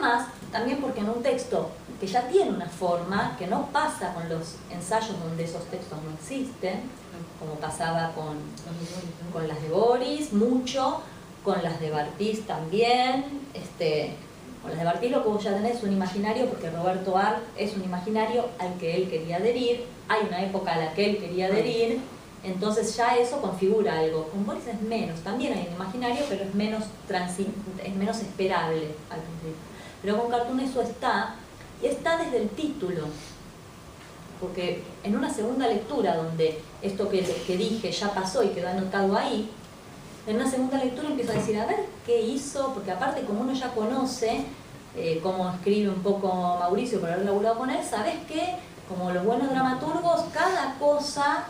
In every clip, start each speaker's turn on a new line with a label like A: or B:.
A: además, también porque en un texto que ya tiene una forma, que no pasa con los ensayos donde esos textos no existen, como pasaba con las de Boris, mucho, con las de Bartís también. Con las de Bartís lo que vos ya tenés es un imaginario, porque Roberto Arlt es un imaginario al que él quería adherir, hay una época a la que él quería adherir, entonces ya eso configura algo. Con Boris es menos, también hay un imaginario, pero es menos esperable al principio. Pero con Cartoon eso está, y está desde el título, porque en una segunda lectura donde esto que dije ya pasó y quedó anotado ahí, en una segunda lectura empiezo a decir, a ver qué hizo, porque aparte como uno ya conoce cómo escribe un poco Mauricio por haber laburado con él, sabes que como los buenos dramaturgos, cada cosa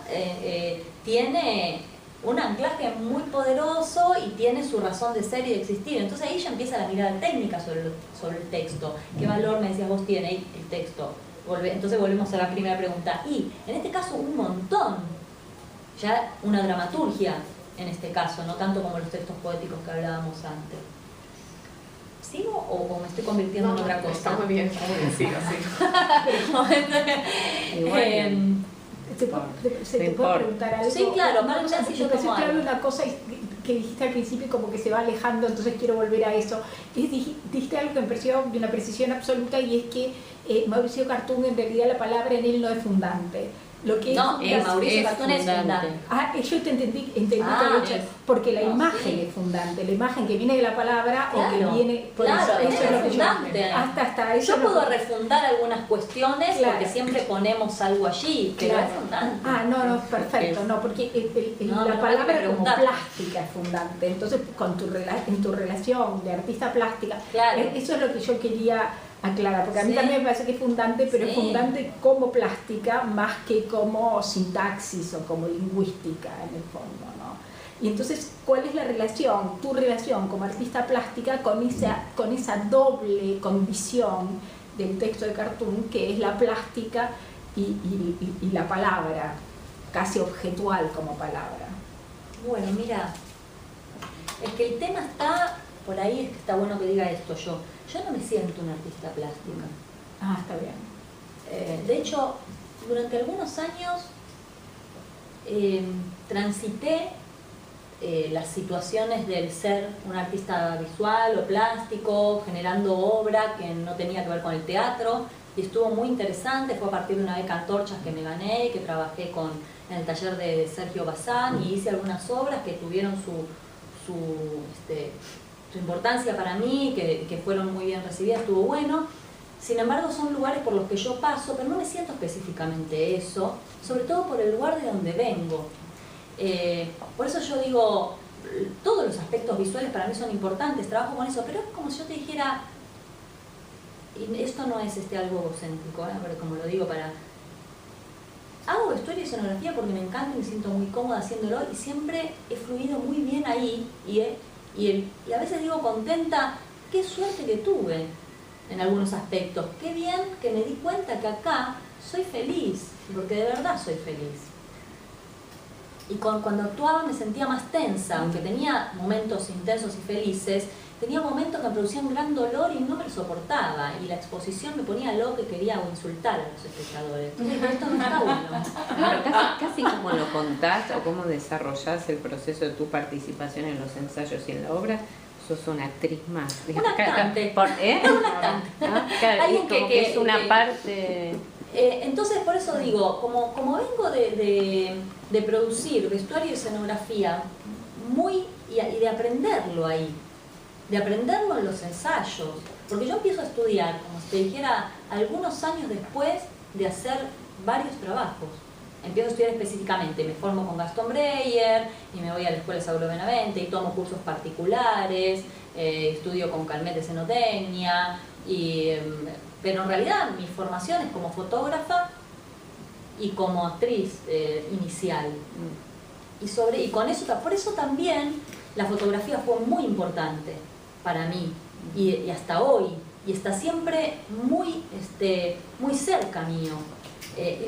A: tiene un anclaje muy poderoso y tiene su razón de ser y de existir. Entonces ahí ya empieza la mirada técnica sobre el texto. ¿Qué valor, me decías vos, tiene el texto? Entonces volvemos a la primera pregunta. Y en este caso un montón, ya una dramaturgia en este caso, no tanto como los textos poéticos que hablábamos antes. ¿Sigo o me estoy convirtiendo en otra cosa?
B: Está muy bien, sigo,
C: ¿Se te puede preguntar algo?
A: Sí, claro, para si yo tomo algo.
C: Una cosa que dijiste al principio como que se va alejando, entonces quiero volver a eso. Dijiste algo que me pareció de una precisión absoluta, y es que Mauricio Cartún, en realidad la palabra en él no es fundante. Lo que
A: no,
C: es
A: Mauricio Cartún es fundante.
C: Yo te entendí porque la imagen es fundante, la imagen que viene de la palabra,
A: claro,
C: o que viene por
A: claro,
C: eso es lo que
A: fundante.
C: Hasta eso
A: yo puedo refundar algunas cuestiones, claro, porque siempre ponemos algo allí, pero
C: claro,
A: es fundante.
C: No, perfecto, no, porque la palabra como plástica es fundante, entonces en tu relación de artista plástica,
A: claro,
C: eso es lo que yo quería aclarar, porque a mí también me parece que es fundante, pero es fundante como plástica más que como sintaxis o como lingüística en el fondo, ¿no? Y entonces, ¿cuál es la relación, tu relación como artista plástica con esa doble condición del texto de Cartún, que es la plástica y la palabra, casi objetual como palabra?
A: Bueno, mira, es que el tema está, por ahí es que está bueno que diga esto yo no me siento una artista plástica.
C: Está bien.
A: De hecho, durante algunos años transité las situaciones del ser un artista visual o plástico, generando obra que no tenía que ver con el teatro, y estuvo muy interesante. Fue a partir de una beca Antorchas que me gané, que trabajé en el taller de Sergio Bazán, y hice algunas obras que tuvieron su importancia para mí, que fueron muy bien recibidas, estuvo bueno. Sin embargo, son lugares por los que yo paso, pero no me siento específicamente eso, sobre todo por el lugar de donde vengo. Por eso yo digo, todos los aspectos visuales para mí son importantes, trabajo con eso, pero es como si yo te dijera, y esto no es algo egocéntrico, pero como lo digo hago vestuario y escenografía porque me encanta y me siento muy cómoda haciéndolo, y siempre he fluido muy bien ahí, y a veces digo contenta, qué suerte que tuve en algunos aspectos, qué bien que me di cuenta que acá soy feliz, porque de verdad soy feliz. Y cuando actuaba me sentía más tensa, aunque tenía momentos intensos y felices, tenía momentos que me producían gran dolor y no me lo soportaba, y la exposición me ponía loca y quería insultar a los espectadores. Entonces esto no está bueno.
D: Pero casi como lo contás o cómo desarrollás el proceso de tu participación en los ensayos y en la obra, sos una actriz más.
A: Una actante.
D: Alguien que es una parte...
A: Entonces, por eso digo, como vengo de producir vestuario y escenografía y de aprenderlo ahí, de aprenderlo en los ensayos, porque yo empiezo a estudiar, como si te dijera, algunos años después de hacer varios trabajos. Empiezo a estudiar específicamente, me formo con Gastón Breyer y me voy a la Escuela Saulo Benavente y tomo cursos particulares, estudio con Calmet de Cenotecnia, pero en realidad mi formación es como fotógrafa y como actriz inicial. Y con eso, por eso también la fotografía fue muy importante para mí, y hasta hoy, y está siempre muy cerca mío,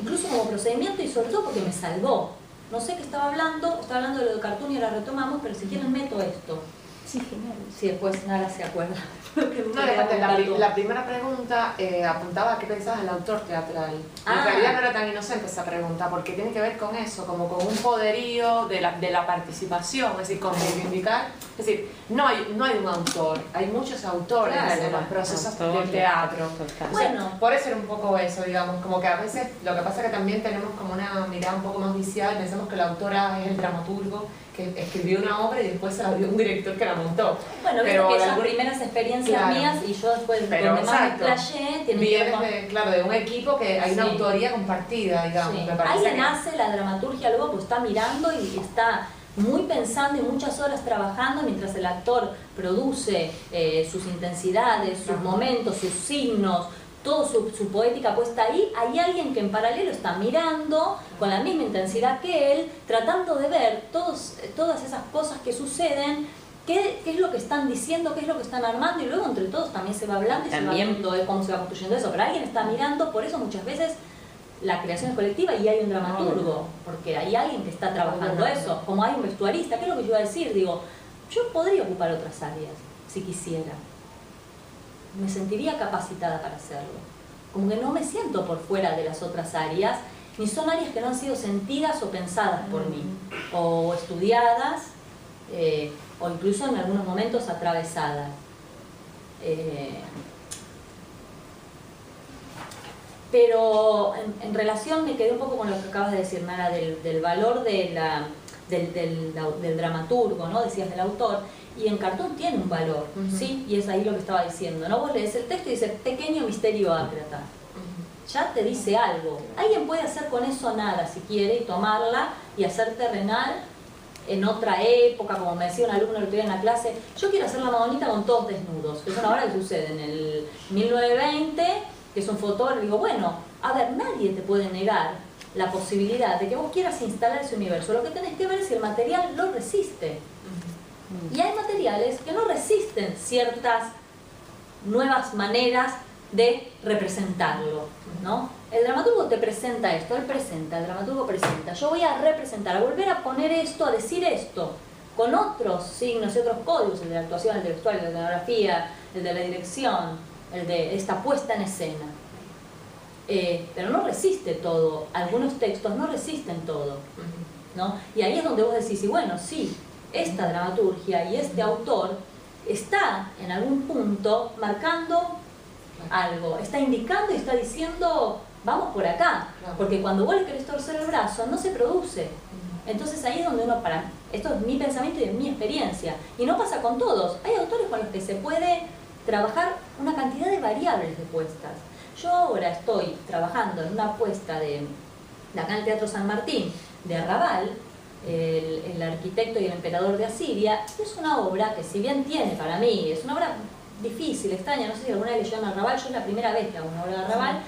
A: incluso como procedimiento, y sobre todo porque me salvó. No sé qué estaba hablando de lo de Cartún y ahora retomamos, pero si quieren meto esto.
C: Sí, genial.
A: Si después nada se acuerda.
B: No, la primera pregunta apuntaba a qué pensabas del autor teatral. En realidad no era tan inocente esa pregunta, porque tiene que ver con eso, como con un poderío de la participación, es decir, con reivindicar. Es decir, no hay un autor, hay muchos autores en los procesos del teatro. Bueno, por eso era un poco eso, digamos, como que a veces lo que pasa es que también tenemos como una mirada un poco más viciada y pensamos que la autora es el dramaturgo que escribió una obra y después se la dio un director que la montó.
A: Bueno, pero que esas primeras experiencias mías y yo después donde más me playé tiene que ver con...
B: de un equipo que hay una autoría compartida, digamos.
A: Sí. Alguien hace la dramaturgia luego, pues está mirando y está muy pensando y muchas horas trabajando mientras el actor produce sus intensidades, sus momentos, sus signos, toda su poética puesta ahí. Hay alguien que en paralelo está mirando con la misma intensidad que él, tratando de ver todas esas cosas que suceden, qué es lo que están diciendo, qué es lo que están armando, y luego entre todos también se va hablando y se va viendo cómo se va construyendo eso. Pero alguien está mirando, por eso muchas veces la creación es colectiva y hay un dramaturgo, porque hay alguien que está trabajando eso, como hay un vestuarista. ¿Qué es lo que yo iba a decir? Digo, yo podría ocupar otras áreas si quisiera. Me sentiría capacitada para hacerlo. Como que no me siento por fuera de las otras áreas, ni son áreas que no han sido sentidas o pensadas por mí, o estudiadas, o incluso en algunos momentos atravesadas. Pero en relación me quedé un poco con lo que acabas de decir, Nara, del valor del dramaturgo, ¿no? Decías del autor. Y en Cartoon tiene un valor, ¿sí? Y es ahí lo que estaba diciendo, ¿no? Vos lees el texto y dice, pequeño misterio ácrata. Ya te dice algo. Alguien puede hacer con eso nada, si quiere, y tomarla y hacer terrenal en otra época, como me decía un alumno el otro día en la clase, yo quiero hacer la Madonita con todos desnudos, que es una obra que sucede en el 1920, que es un fotógrafo. Digo, bueno, a ver, nadie te puede negar la posibilidad de que vos quieras instalar ese universo. Lo que tenés que ver es si el material lo resiste. Y hay materiales que no resisten ciertas nuevas maneras de representarlo, ¿no? El dramaturgo te presenta esto, él presenta, el dramaturgo presenta. Yo voy a representar, a volver a poner esto, a decir esto, con otros signos y otros códigos, el de la actuación, el de vestuario, el de la escenografía, el de la dirección, el de esta puesta en escena. Pero no resiste todo, algunos textos no resisten todo, ¿no? Y ahí es donde vos decís, y bueno, sí, esta dramaturgia y este autor está en algún punto marcando algo, está indicando y está diciendo vamos por acá, porque cuando vos le querés torcer el brazo no se produce. Entonces ahí es donde uno esto es mi pensamiento y es mi experiencia, y no pasa con todos. Hay autores con los que se puede trabajar una cantidad de variables de puestas. Yo ahora estoy trabajando en una puesta de acá en el Teatro San Martín de Arrabal, el arquitecto y el emperador de Asiria. Es una obra que, si bien tiene para mí, es una obra difícil, extraña, no sé si alguna vez leyeron Arrabal, yo es la primera vez que hago una obra de Arrabal.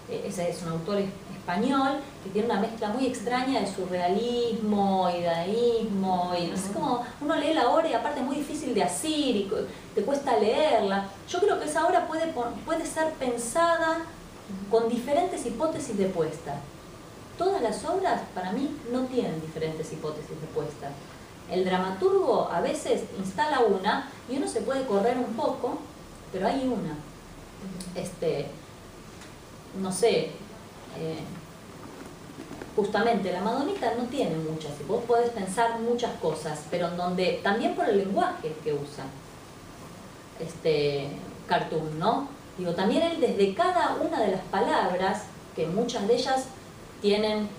A: Ese es un autor español que tiene una mezcla muy extraña de surrealismo y dadaísmo, y no sé cómo uno lee la obra y aparte es muy difícil de asir y te cuesta leerla. Yo creo que esa obra puede ser pensada con diferentes hipótesis de puesta. Todas las obras, para mí, no tienen diferentes hipótesis de puesta. El dramaturgo a veces instala una y uno se puede correr un poco, pero hay una. No sé, justamente la Madonita no tiene muchas, y vos podés pensar muchas cosas, pero en donde, también por el lenguaje que usa Cartoon, ¿no? Digo, también él desde cada una de las palabras, que muchas de ellas tienen,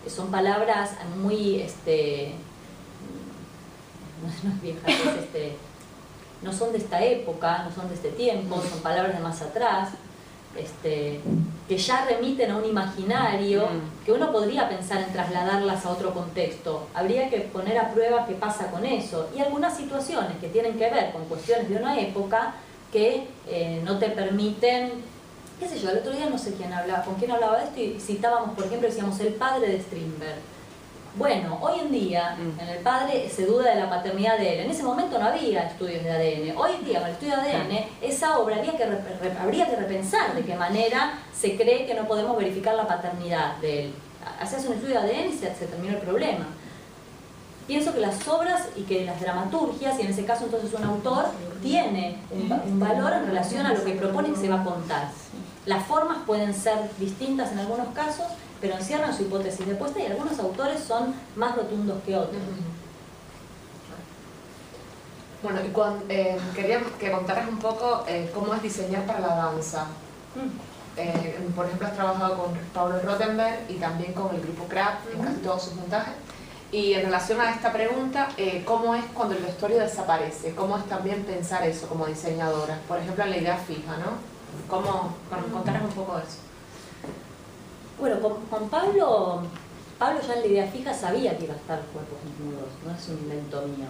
A: son palabras muy, no es vieja, no son de esta época, no son de este tiempo, son palabras de más atrás, que ya remiten a un imaginario que uno podría pensar en trasladarlas a otro contexto. Habría que poner a prueba qué pasa con eso, y algunas situaciones que tienen que ver con cuestiones de una época que no te permiten, qué sé yo. El otro día no sé con quién hablaba de esto y citábamos, por ejemplo, decíamos el padre de Strindberg. Bueno, hoy en día en el padre se duda de la paternidad de él. En ese momento no había estudios de ADN. Hoy en día con el estudio de ADN, esa obra habría que repensar de qué manera se cree que no podemos verificar la paternidad de él. Haces un estudio de ADN y se terminó el problema. pienso que las obras y que las dramaturgias, y en ese caso entonces un autor, tiene un valor en relación a lo que propone que se va a contar. Las formas pueden ser distintas en algunos casos, pero encierran su hipótesis de puesta y algunos autores son más rotundos que otros.
B: Bueno, y quería que contaras un poco cómo es diseñar para la danza. Por ejemplo, has trabajado con Pablo Rothenberg y también con el grupo Kraft en casi todos sus montajes. Y en relación a esta pregunta, ¿cómo es cuando el vestuario desaparece? ¿Cómo es también pensar eso como diseñadora? Por ejemplo, en la idea fija, ¿no? Contaras un poco de eso.
A: Bueno, con Pablo ya en la idea fija sabía que iba a estar cuerpos desnudos, no es un invento mío.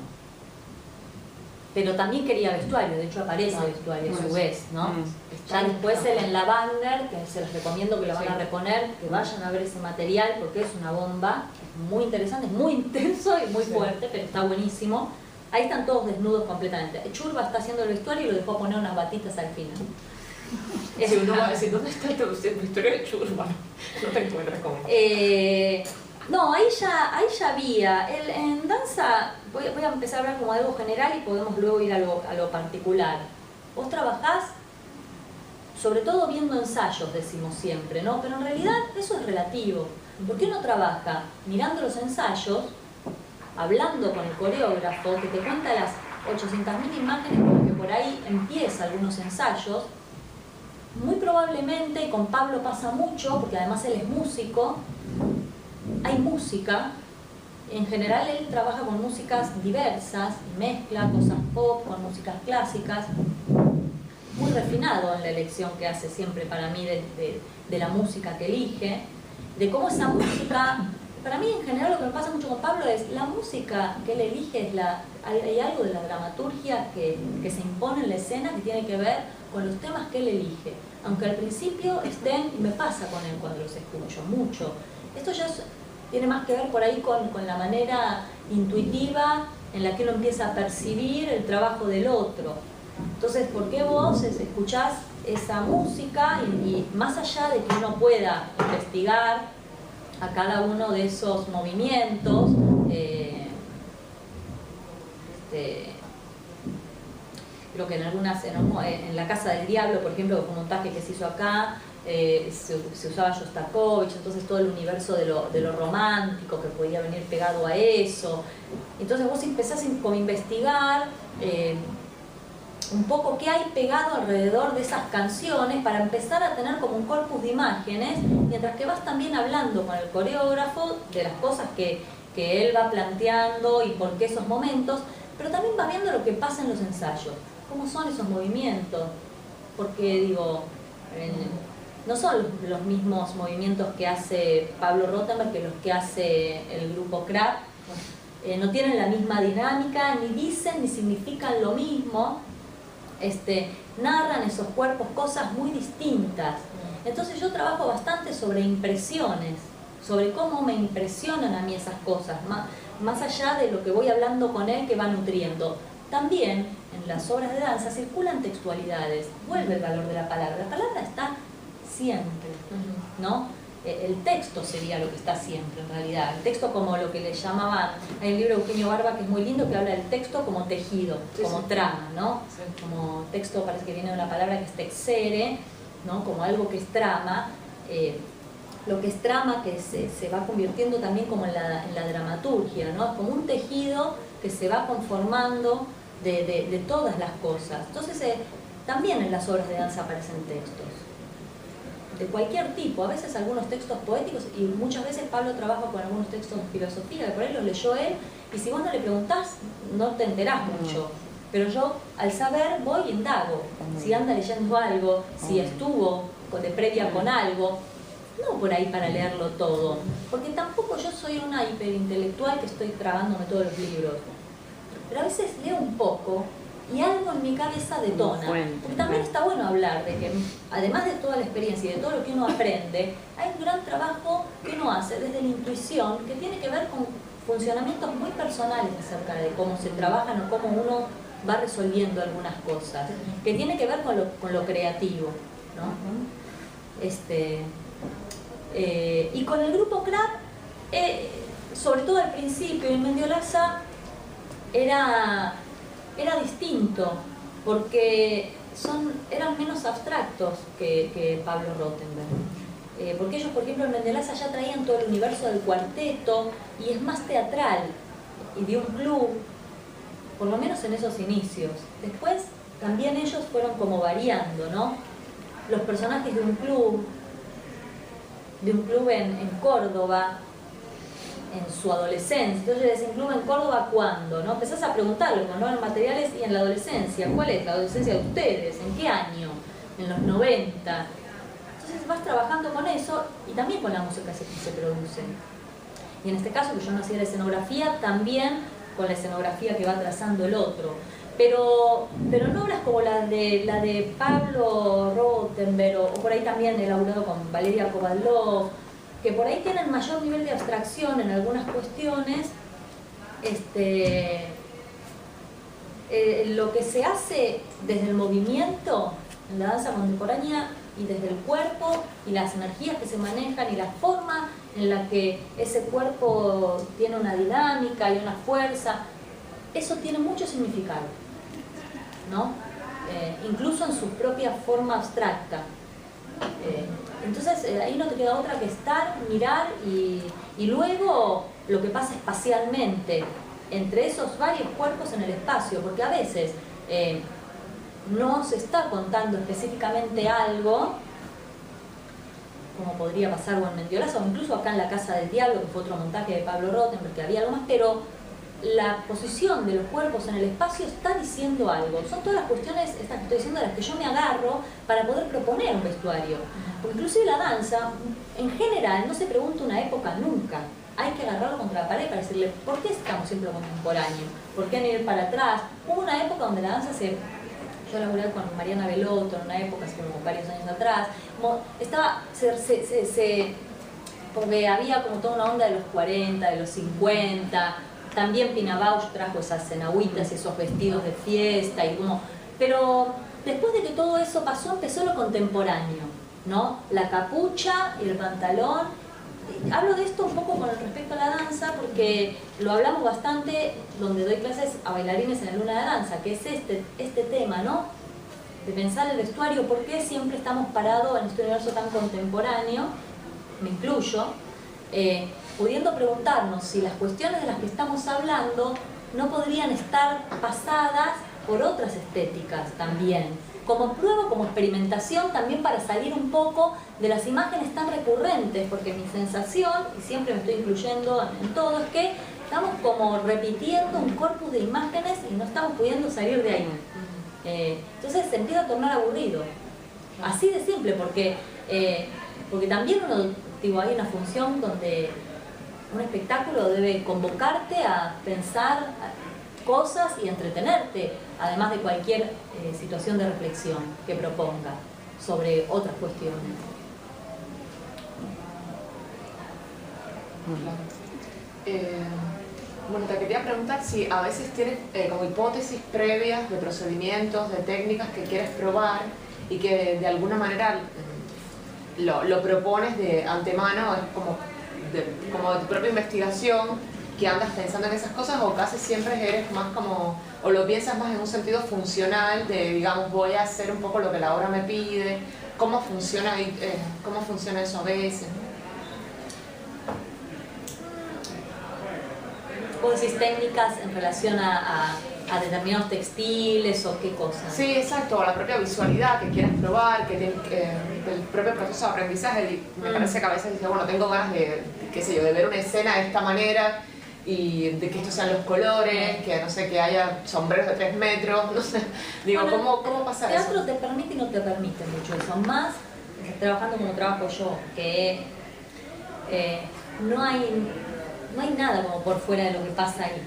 A: Pero también quería vestuario, de hecho aparece vestuario a su vez, ¿no? Ya después él en la Wagner, que se les recomiendo que lo van a reponer, que vayan a ver ese material porque es una bomba, es muy interesante, es muy intenso y muy fuerte, pero está buenísimo. Ahí están todos desnudos completamente. Churba está haciendo el vestuario y lo dejó poner unas batitas al final.
B: Si uno va a decir, ¿dónde está el vestuario de Churba? No te encuentras con él.
A: No, ahí ya había. En danza, voy a empezar a hablar como de algo general y podemos luego ir a lo particular. Vos trabajás, sobre todo viendo ensayos, decimos siempre, ¿no? Pero en realidad eso es relativo. Porque uno trabaja mirando los ensayos, hablando con el coreógrafo, que te cuenta las 800.000 imágenes con las que por ahí empieza algunos ensayos. Muy probablemente, y con Pablo pasa mucho, porque además él es músico, hay música, en general él trabaja con músicas diversas, mezcla cosas pop con músicas clásicas, muy refinado en la elección que hace siempre para mí de la música que elige, de cómo esa música, para mí en general lo que me pasa mucho con Pablo es la música que él elige, hay algo de la dramaturgia que se impone en la escena que tiene que ver con los temas que él elige, aunque al principio estén, y me pasa con él cuando los escucho, mucho. Esto ya tiene más que ver por ahí con la manera intuitiva en la que uno empieza a percibir el trabajo del otro. Entonces, ¿por qué vos escuchás esa música y más allá de que uno pueda investigar a cada uno de esos movimientos, creo que en La Casa del Diablo, por ejemplo, un montaje que se hizo acá, se usaba Shostakovich, entonces todo el universo de lo romántico que podía venir pegado a eso. Entonces vos empezás como a investigar un poco qué hay pegado alrededor de esas canciones para empezar a tener como un corpus de imágenes, mientras que vas también hablando con el coreógrafo de las cosas que él va planteando y por qué esos momentos, pero también vas viendo lo que pasa en los ensayos, cómo son esos movimientos, porque digo, no son los mismos movimientos que hace Pablo Rothenberg que los que hace el grupo Kraft, no tienen la misma dinámica, ni dicen ni significan lo mismo, narran esos cuerpos cosas muy distintas. Entonces yo trabajo bastante sobre impresiones, sobre cómo me impresionan a mí esas cosas, más allá de lo que voy hablando con él que va nutriendo. También en las obras de danza circulan textualidades, vuelve el valor de la palabra está siempre, ¿no? El texto sería lo que está siempre en realidad, el texto como lo que le llamaban, hay un libro de Eugenio Barba que es muy lindo que habla del texto como tejido, como trama, ¿no? Como texto parece que viene de una palabra que es texere, ¿no? Como algo que es trama, lo que es trama que se va convirtiendo también como en la dramaturgia, ¿no? Es como un tejido que se va conformando de todas las cosas. Entonces también en las obras de danza aparecen textos de cualquier tipo, a veces algunos textos poéticos y muchas veces Pablo trabaja con algunos textos de filosofía que por ahí los leyó él y si vos no le preguntás no te enterás mucho, pero yo al saber voy y indago, si anda leyendo algo, si estuvo de previa con algo, no por ahí para leerlo todo, porque tampoco yo soy una hiperintelectual que estoy tragándome todos los libros, pero a veces leo un poco y algo en mi cabeza detona, porque también está bueno hablar de que además de toda la experiencia y de todo lo que uno aprende, hay un gran trabajo que uno hace desde la intuición que tiene que ver con funcionamientos muy personales acerca de cómo se trabajan o cómo uno va resolviendo algunas cosas, que tiene que ver con lo creativo, ¿no? Y con el grupo Kraft sobre todo al principio, en Mendiolaza era distinto, porque eran menos abstractos que Pablo Rothenberg. Porque ellos, por ejemplo, en Mendiolaza ya traían todo el universo del cuarteto y es más teatral y de un club, por lo menos en esos inicios. Después también ellos fueron como variando, ¿no? Los personajes de un club en Córdoba, en su adolescencia. Entonces le dicen, club en Córdoba, ¿cuándo? ¿No? Empezás a preguntarlo, ¿no? En materiales y en la adolescencia. ¿Cuál es la adolescencia de ustedes? ¿En qué año? En los 90. Entonces vas trabajando con eso y también con la música que se produce. Y en este caso, que yo no hacía la escenografía, también con la escenografía que va trazando el otro. Pero no obras como la de Pablo Rothenberg, o por ahí también he elaborado con Valeria Kovalov, que por ahí tienen mayor nivel de abstracción en algunas cuestiones. Lo que se hace desde el movimiento en la danza contemporánea y desde el cuerpo y las energías que se manejan y la forma en la que ese cuerpo tiene una dinámica y una fuerza, eso tiene mucho significado, ¿no? Incluso en su propia forma abstracta. Entonces ahí no te queda otra que estar, mirar y luego lo que pasa espacialmente entre esos varios cuerpos en el espacio, porque a veces no se está contando específicamente algo, como podría pasar en Mendiolaza o incluso acá en La Casa del Diablo, que fue otro montaje de Pablo Rothenberg, que había algo más, pero la posición de los cuerpos en el espacio está diciendo algo. Son todas las cuestiones, estas que estoy diciendo, de las que yo me agarro para poder proponer un vestuario. Porque inclusive la danza, en general, no se pregunta una época nunca. Hay que agarrarlo contra la pared para decirle, ¿por qué estamos siempre contemporáneos? ¿Por qué no ir para atrás? Hubo una época donde la danza yo laburé con Mariana Belotto en una época, hace como varios años atrás, porque había como toda una onda de los 40, de los 50, también Pina Bausch trajo esas cenahuitas y esos vestidos de fiesta, pero después de que todo eso pasó, empezó lo contemporáneo, ¿no? La capucha y el pantalón. Hablo de esto un poco con respecto a la danza porque lo hablamos bastante donde doy clases a bailarines en la Luna de Danza, que es este tema, ¿no? De pensar el vestuario, por qué siempre estamos parados en este universo tan contemporáneo, me incluyo, pudiendo preguntarnos si las cuestiones de las que estamos hablando no podrían estar pasadas por otras estéticas también, como prueba, como experimentación también para salir un poco de las imágenes tan recurrentes, porque mi sensación, y siempre me estoy incluyendo en todo, es que estamos como repitiendo un corpus de imágenes y no estamos pudiendo salir de ahí. Entonces se empieza a tornar aburrido, así de simple, porque también hay una función donde un espectáculo debe convocarte a pensar cosas y entretenerte, además de cualquier situación de reflexión que proponga sobre otras cuestiones.
B: Bueno, te quería preguntar si a veces tienes como hipótesis previas de procedimientos, de técnicas que quieres probar y que de alguna manera lo propones de antemano, es como de tu propia investigación, que andas pensando en esas cosas, o casi siempre eres más como, o lo piensas más en un sentido funcional de, digamos, voy a hacer un poco lo que la obra me pide. ¿Cómo funciona eso a veces?
A: ¿Vos decís técnicas en relación a determinados textiles o qué cosas?
B: Sí, exacto, o la propia visualidad que quieras probar, el propio proceso de aprendizaje. Me parece que a veces dices, bueno, tengo ganas de ver una escena de esta manera y de que estos sean los colores, que no sé, que haya sombreros de 3 metros, no sé. Digo, bueno, ¿cómo pasa eso?
A: El teatro te permite y no te permite mucho eso, más trabajando como trabajo yo, que no hay nada como por fuera de lo que pasa ahí.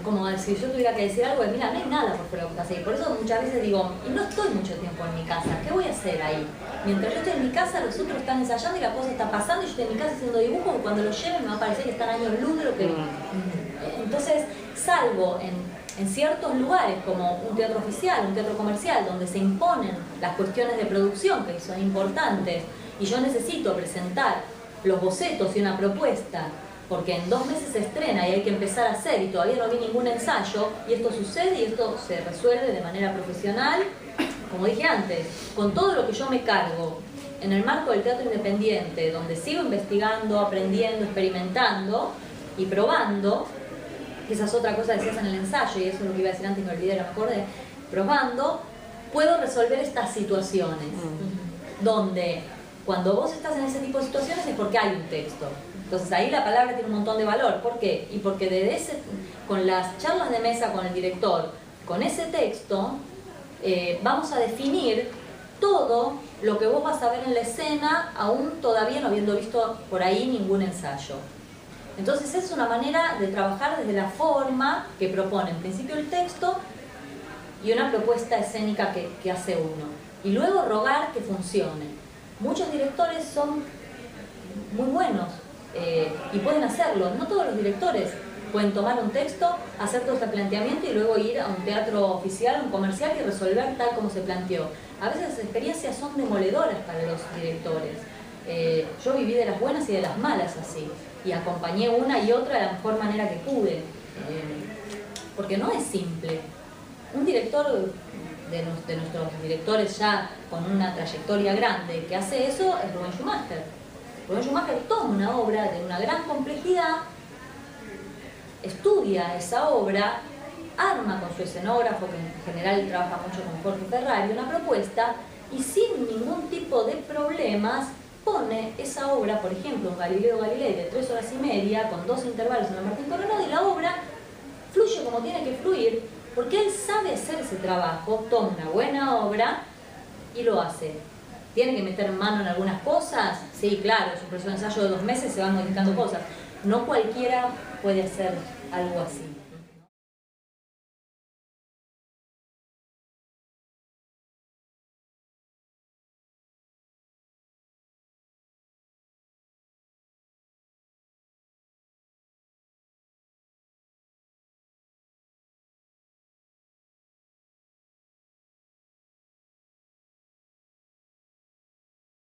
A: Como si yo tuviera que decir algo, mira, no hay nada por fuera de lo que pasa ahí. Por eso muchas veces digo, y no estoy mucho tiempo en mi casa, ¿qué voy a hacer ahí? Mientras yo estoy en mi casa, los otros están ensayando y la cosa está pasando, y yo estoy en mi casa haciendo dibujos, y cuando los lleven me va a parecer que están años luz de lo que... Entonces, salvo en ciertos lugares, como un teatro oficial, un teatro comercial, donde se imponen las cuestiones de producción, que son importantes, y yo necesito presentar los bocetos y una propuesta porque en 2 meses se estrena y hay que empezar a hacer y todavía no vi ningún ensayo, y esto sucede y esto se resuelve de manera profesional, como dije antes, con todo lo que yo me cargo en el marco del teatro independiente, donde sigo investigando, aprendiendo, experimentando y probando. Esa es otra cosa que se hace en el ensayo, y eso es lo que iba a decir antes y me olvidé, me acordé. Probando, puedo resolver estas situaciones, donde cuando vos estás en ese tipo de situaciones es porque hay un texto. Entonces ahí la palabra tiene un montón de valor. ¿Por qué? Y porque con las charlas de mesa con el director, con ese texto, vamos a definir todo lo que vos vas a ver en la escena, aún todavía no habiendo visto por ahí ningún ensayo. Entonces es una manera de trabajar desde la forma que propone en principio el texto y una propuesta escénica que hace uno. Y luego rogar que funcione. Muchos directores son muy buenos y pueden hacerlo. No todos los directores pueden tomar un texto, hacer todo este planteamiento y luego ir a un teatro oficial, a un comercial y resolver tal como se planteó. A veces las experiencias son demoledoras para los directores. Yo viví de las buenas y de las malas así, y acompañé una y otra de la mejor manera que pude, porque no es simple. Un director de nuestros directores ya con una trayectoria grande que hace eso es Rubén Schumacher. Rubén Schumacher toma una obra de una gran complejidad, estudia esa obra, arma con su escenógrafo, que en general trabaja mucho con Jorge Ferrari, una propuesta, y sin ningún tipo de problemas pone esa obra, por ejemplo, un Galileo Galilei de 3 horas y media, con 2 intervalos en la Martín Coronado, y la obra fluye como tiene que fluir, porque él sabe hacer ese trabajo, toma una buena obra y lo hace. ¿Tiene que meter mano en algunas cosas? Sí, claro, es un proceso de ensayo de 2 meses, se van modificando cosas. No cualquiera puede hacer algo así.